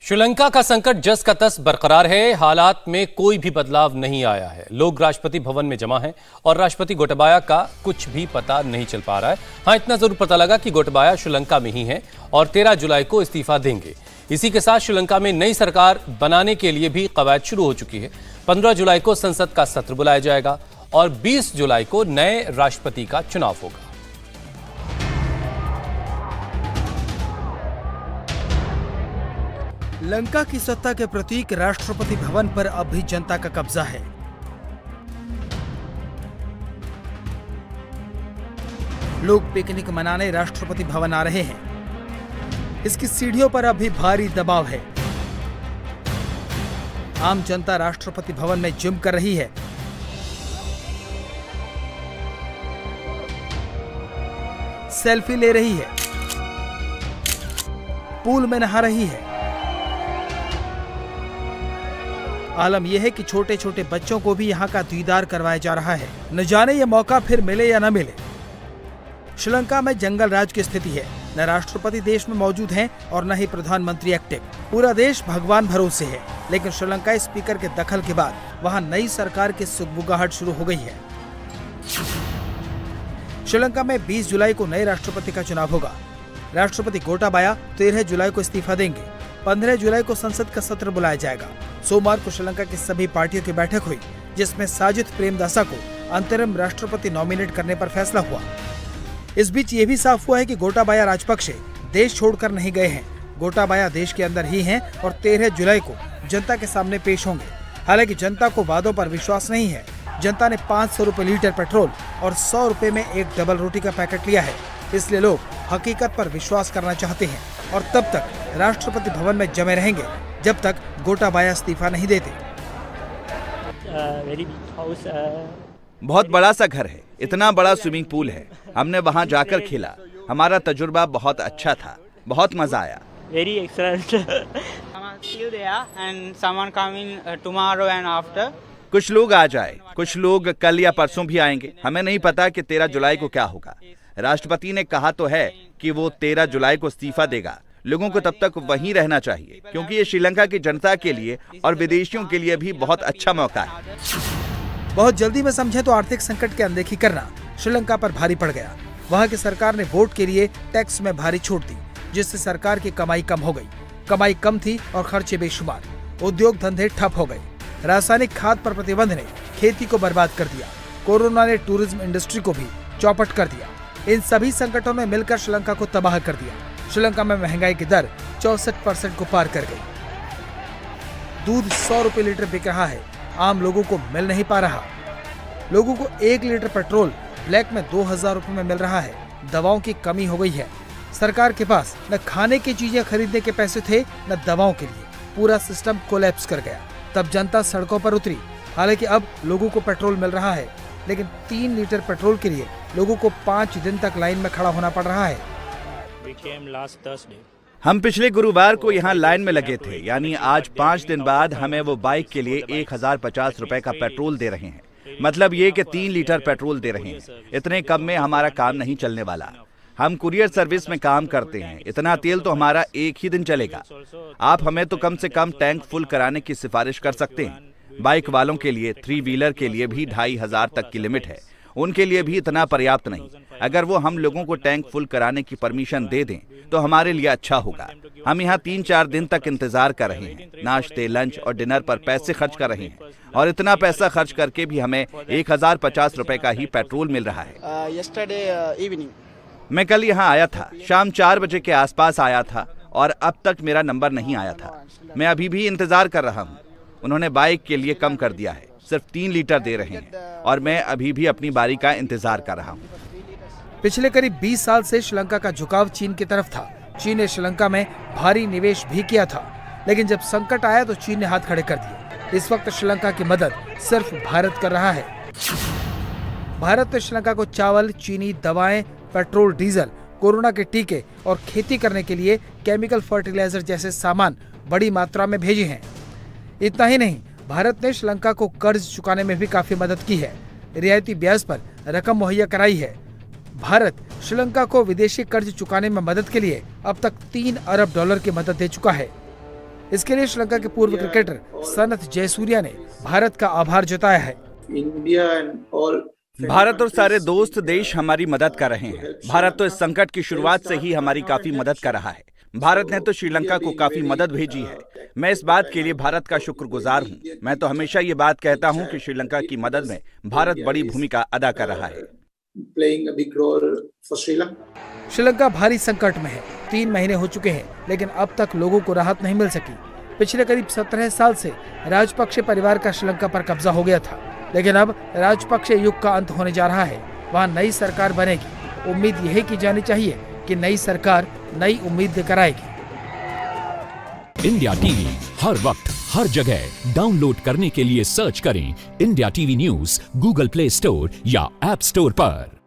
श्रीलंका का संकट जस का तस बरकरार है। हालात में कोई भी बदलाव नहीं आया है। लोग राष्ट्रपति भवन में जमा हैं और राष्ट्रपति गोटाबाया का कुछ भी पता नहीं चल पा रहा है। हाँ, इतना जरूर पता लगा कि गोटाबाया श्रीलंका में ही हैं और 13 जुलाई को इस्तीफा देंगे। इसी के साथ श्रीलंका में नई सरकार बनाने के लिए भी कवायद शुरू हो चुकी है। 15 जुलाई को संसद का सत्र बुलाया जाएगा और 20 जुलाई को नए राष्ट्रपति का चुनाव होगा। लंका की सत्ता के प्रतीक राष्ट्रपति भवन पर अब भी जनता का कब्जा है। लोग पिकनिक मनाने राष्ट्रपति भवन आ रहे हैं। इसकी सीढ़ियों पर अब भी भारी दबाव है। आम जनता राष्ट्रपति भवन में जिम कर रही है। सेल्फी ले रही है, पूल में नहा रही है। आलम यह है कि छोटे छोटे बच्चों को भी यहाँ का दीदार करवाया जा रहा है। न जाने ये मौका फिर मिले या न मिले। श्रीलंका में जंगल राज की स्थिति है। न राष्ट्रपति देश में मौजूद हैं और न ही प्रधानमंत्री एक्टिव। पूरा देश भगवान भरोसे है। लेकिन श्रीलंका स्पीकर के दखल के बाद वहाँ नई सरकार की सुगबुगाहट शुरू हो गई है। श्रीलंका में 20 जुलाई को नए राष्ट्रपति का चुनाव होगा। राष्ट्रपति गोटाबाया 13 जुलाई को इस्तीफा देंगे। 15 जुलाई को संसद का सत्र बुलाया जाएगा। सोमवार को श्रीलंका की सभी पार्टियों की बैठक हुई, जिसमें साजिद प्रेमदासा को अंतरिम राष्ट्रपति नॉमिनेट करने पर फैसला हुआ। इस बीच ये भी साफ हुआ है कि गोटाबाया राजपक्षे देश छोड़कर नहीं गए हैं। गोटाबाया देश के अंदर ही हैं और 13 जुलाई को जनता के सामने पेश होंगे। हालांकि जनता को वादों पर विश्वास नहीं है। जनता ने 500 रुपए लीटर पेट्रोल और 100 रुपए में एक डबल रोटी का पैकेट लिया है। इसलिए लोग हकीकत पर विश्वास करना चाहते हैं और तब तक राष्ट्रपति भवन में जमे रहेंगे जब तक गोटाबाया इस्तीफा नहीं देते। बहुत बड़ा सा घर है, इतना बड़ा स्विमिंग पूल है। हमने वहाँ जाकर खेला। हमारा तजुर्बा बहुत अच्छा था, बहुत मजा आया। Very excellent. Still there and someone coming tomorrow and after. कुछ लोग आ जाए, कुछ लोग कल या परसों भी आएंगे। हमें नहीं पता कि 13 जुलाई को क्या होगा। राष्ट्रपति ने कहा तो है कि वो 13 जुलाई को इस्तीफा देगा। लोगों को तब तक वहीं रहना चाहिए, क्योंकि ये श्रीलंका की जनता के लिए और विदेशियों के लिए भी बहुत अच्छा मौका है। बहुत जल्दी में समझे तो आर्थिक संकट की अनदेखी करना श्रीलंका पर भारी पड़ गया। वहाँ की सरकार ने वोट के लिए टैक्स में भारी छूट दी, जिससे सरकार की कमाई कम हो गई। कमाई कम थी और खर्चे बेशुमार। उद्योग धंधे ठप हो गए। रासायनिक खाद पर प्रतिबंध ने खेती को बर्बाद कर दिया। कोरोना ने टूरिज्म इंडस्ट्री को भी चौपट कर दिया। इन सभी संकटों ने मिलकर श्रीलंका को तबाह कर दिया। श्रीलंका में महंगाई की दर 64% को पार कर गई। दूध 100 रुपए लीटर बिक रहा है, आम लोगों को मिल नहीं पा रहा। लोगों को 1 लीटर पेट्रोल ब्लैक में 2000 रुपए में मिल रहा है। दवाओं की कमी हो गई है। सरकार के पास न खाने की चीजें खरीदने के पैसे थे न दवाओं के लिए। पूरा सिस्टम कोलैप्स कर गया। तब जनता सड़कों पर उतरी। हालांकि अब लोगों को पेट्रोल मिल रहा है, लेकिन 3 लीटर पेट्रोल के लिए लोगों को 5 दिन तक लाइन में खड़ा होना पड़ रहा है। हम पिछले गुरुवार को यहाँ लाइन में लगे थे, यानी आज 5 दिन बाद हमें वो बाइक के लिए 1050 रुपए का पेट्रोल दे रहे हैं। मतलब ये कि 3 लीटर पेट्रोल दे रहे हैं। इतने कम में हमारा काम नहीं चलने वाला। हम कुरियर सर्विस में काम करते हैं। इतना तेल तो हमारा एक ही दिन चलेगा। आप हमें तो कम से कम टैंक फुल कराने की सिफारिश कर सकते हैं। बाइक वालों के लिए 3 व्हीलर के लिए भी 2500 तक की लिमिट है। उनके लिए भी इतना पर्याप्त नहीं। अगर वो हम लोगों को टैंक फुल कराने की परमिशन दे दें तो हमारे लिए अच्छा होगा। हम यहाँ 3-4 दिन तक इंतजार कर रहे हैं। नाश्ते, लंच और डिनर पर पैसे खर्च कर रहे हैं और इतना पैसा खर्च करके भी हमें 1050 रुपए का ही पेट्रोल मिल रहा है। मैं कल यहाँ आया था, शाम 4 बजे के आसपास आया था और अब तक मेरा नंबर नहीं आया था। मैं अभी भी इंतजार कर रहा हूँ। उन्होंने बाइक के लिए कम कर दिया है, सिर्फ 3 लीटर दे रहे हैं और मैं अभी भी अपनी बारी का इंतजार कर रहा हूँ। पिछले करीब 20 साल से श्रीलंका का झुकाव चीन की तरफ था। चीन ने श्रीलंका में भारी निवेश भी किया था, लेकिन जब संकट आया तो चीन ने हाथ खड़े कर दिए। इस वक्त श्रीलंका की मदद सिर्फ भारत कर रहा है। भारत ने श्रीलंका को चावल, चीनी, दवाएं, पेट्रोल, डीजल, कोरोना के टीके और खेती करने के लिए केमिकल फर्टिलाइजर जैसे सामान बड़ी मात्रा में भेजे हैं। इतना ही नहीं, भारत ने श्रीलंका को कर्ज चुकाने में भी काफी मदद की है। रियायती ब्याज पर रकम मुहैया कराई है। भारत श्रीलंका को विदेशी कर्ज चुकाने में मदद के लिए अब तक $3 अरब की मदद दे चुका है। इसके लिए श्रीलंका के पूर्व क्रिकेटर सनथ जयसूर्या ने भारत का आभार जताया है। भारत और सारे दोस्त देश हमारी मदद कर रहे हैं। भारत तो इस संकट की शुरुआत से ही हमारी काफी मदद कर रहा है। भारत ने तो श्रीलंका को काफी मदद भेजी है। मैं इस बात के लिए भारत का शुक्रगुजार हूं। मैं तो हमेशा ये बात कहता हूं कि श्रीलंका की मदद में भारत बड़ी भूमिका अदा कर रहा है। श्रीलंका भारी संकट में है। 3 महीने हो चुके हैं, लेकिन अब तक लोगों को राहत नहीं मिल सकी। पिछले करीब 17 साल से राजपक्षे परिवार का श्रीलंका पर कब्जा हो गया था, लेकिन अब राजपक्षे युग का अंत होने जा रहा है। वहाँ नई सरकार बनेगी। उम्मीद यही की जानी चाहिए कि नई सरकार नई उम्मीद लेकर आएगी। इंडिया टीवी हर वक्त हर जगह डाउनलोड करने के लिए सर्च करें India TV news Google play store या ऐप स्टोर पर।